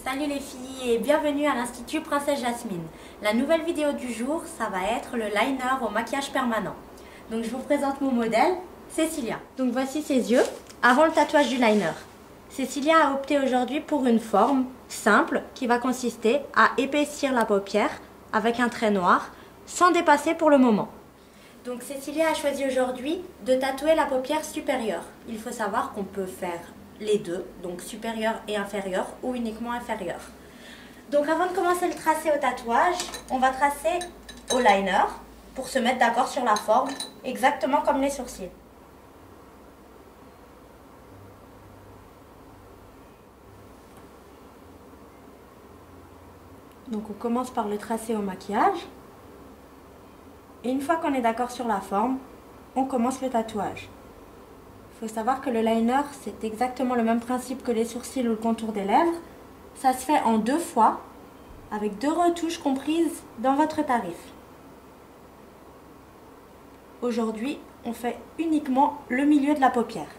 Salut les filles et bienvenue à l'Institut Princesse Jasmine. La nouvelle vidéo du jour, ça va être le liner au maquillage permanent. Donc je vous présente mon modèle, Cécilia. Donc voici ses yeux avant le tatouage du liner. Cécilia a opté aujourd'hui pour une forme simple qui va consister à épaissir la paupière avec un trait noir sans dépasser pour le moment. Donc Cécilia a choisi aujourd'hui de tatouer la paupière supérieure. Il faut savoir qu'on peut faire les deux, donc supérieur et inférieur ou uniquement inférieur. Donc avant de commencer le tracé au tatouage, on va tracer au liner pour se mettre d'accord sur la forme, exactement comme les sourcils. Donc on commence par le tracer au maquillage. Et une fois qu'on est d'accord sur la forme, on commence le tatouage. Il faut savoir que le liner, c'est exactement le même principe que les sourcils ou le contour des lèvres. Ça se fait en 2 fois, avec 2 retouches comprises dans votre tarif. Aujourd'hui, on fait uniquement le milieu de la paupière.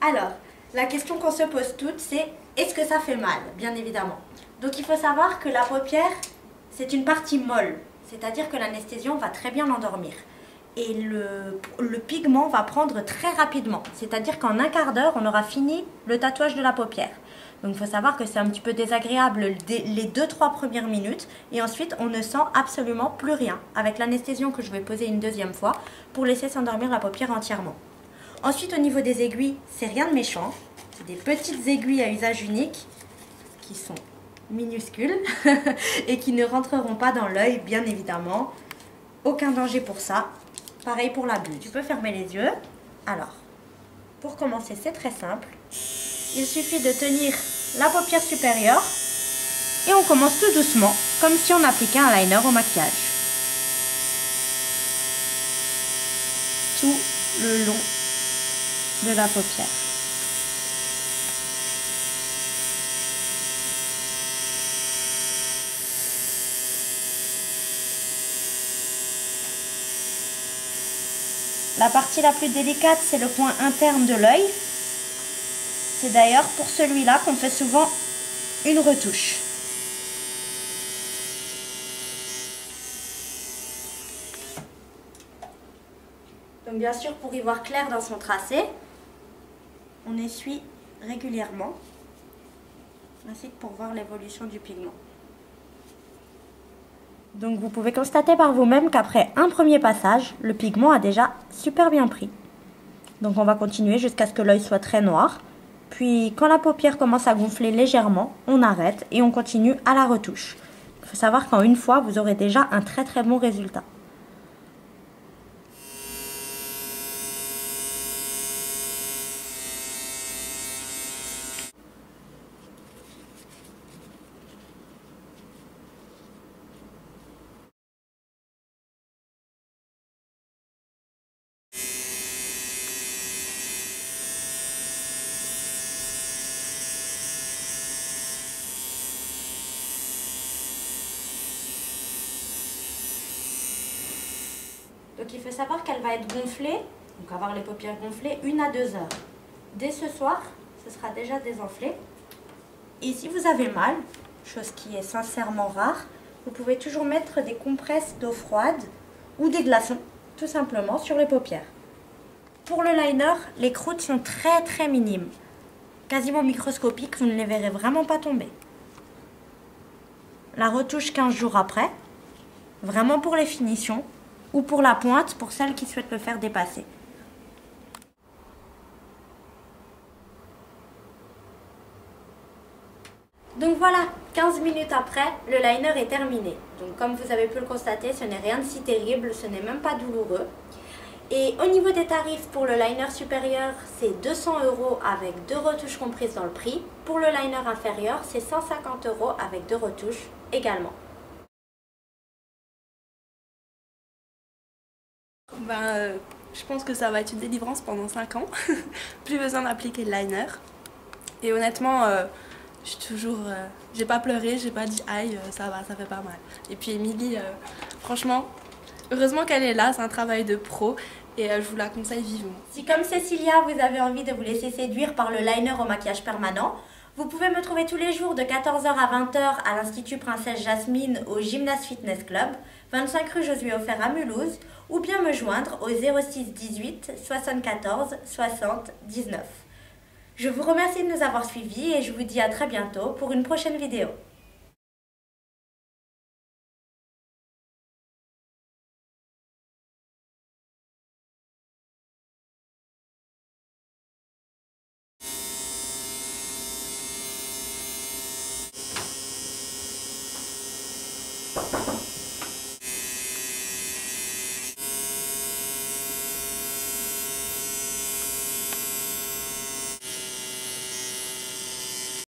Alors, la question qu'on se pose toutes, c'est est-ce que ça fait mal? Bien évidemment. Donc il faut savoir que la paupière, c'est une partie molle, c'est-à-dire que l'anesthésion va très bien l'endormir. Et le pigment va prendre très rapidement, c'est-à-dire qu'en un quart d'heure, on aura fini le tatouage de la paupière. Donc il faut savoir que c'est un petit peu désagréable les 2-3 premières minutes et ensuite on ne sent absolument plus rien avec l'anesthésion que je vais poser une deuxième fois pour laisser s'endormir la paupière entièrement. Ensuite au niveau des aiguilles, c'est rien de méchant, c'est des petites aiguilles à usage unique qui sont minuscules et qui ne rentreront pas dans l'œil bien évidemment. Aucun danger pour ça. Pareil pour la bulle. Tu peux fermer les yeux. Alors, pour commencer, c'est très simple. Il suffit de tenir la paupière supérieure et on commence tout doucement, comme si on appliquait un liner au maquillage. Tout le long de la paupière. La partie la plus délicate, c'est le coin interne de l'œil. C'est d'ailleurs pour celui-là qu'on fait souvent une retouche. Donc bien sûr, pour y voir clair dans son tracé, on essuie régulièrement, ainsi que pour voir l'évolution du pigment. Donc vous pouvez constater par vous-même qu'après un premier passage, le pigment a déjà super bien pris. Donc on va continuer jusqu'à ce que l'œil soit très noir. Puis quand la paupière commence à gonfler légèrement, on arrête et on continue à la retouche. Il faut savoir qu'en une fois, vous aurez déjà un très très bon résultat. Donc il faut savoir qu'elle va être gonflée, donc avoir les paupières gonflées 1 à 2 heures. Dès ce soir, ce sera déjà désenflé. Et si vous avez mal, chose qui est sincèrement rare, vous pouvez toujours mettre des compresses d'eau froide ou des glaçons, tout simplement, sur les paupières. Pour le liner, les croûtes sont très très minimes, quasiment microscopiques, vous ne les verrez vraiment pas tomber. La retouche 15 jours après, vraiment pour les finitions, ou pour la pointe, pour celles qui souhaitent le faire dépasser. Donc voilà, 15 minutes après, le liner est terminé. Donc comme vous avez pu le constater, ce n'est rien de si terrible, ce n'est même pas douloureux. Et au niveau des tarifs, pour le liner supérieur, c'est 200 € avec 2 retouches comprises dans le prix. Pour le liner inférieur, c'est 150 € avec 2 retouches également. Je pense que ça va être une délivrance pendant 5 ans. Plus besoin d'appliquer le liner. Et honnêtement, j'ai pas pleuré, j'ai pas dit aïe, ça va, ça fait pas mal. Et puis Émilie, franchement, heureusement qu'elle est là, c'est un travail de pro et je vous la conseille vivement. Si comme Cécilia, vous avez envie de vous laisser séduire par le liner au maquillage permanent, Vous pouvez me trouver tous les jours de 14 h à 20 h à l'Institut Princesse Jasmine au Gymnase Fitness Club, 25 rue Josué Offert à Mulhouse, ou bien me joindre au 06 18 74 60 19. Je vous remercie de nous avoir suivis et je vous dis à très bientôt pour une prochaine vidéo.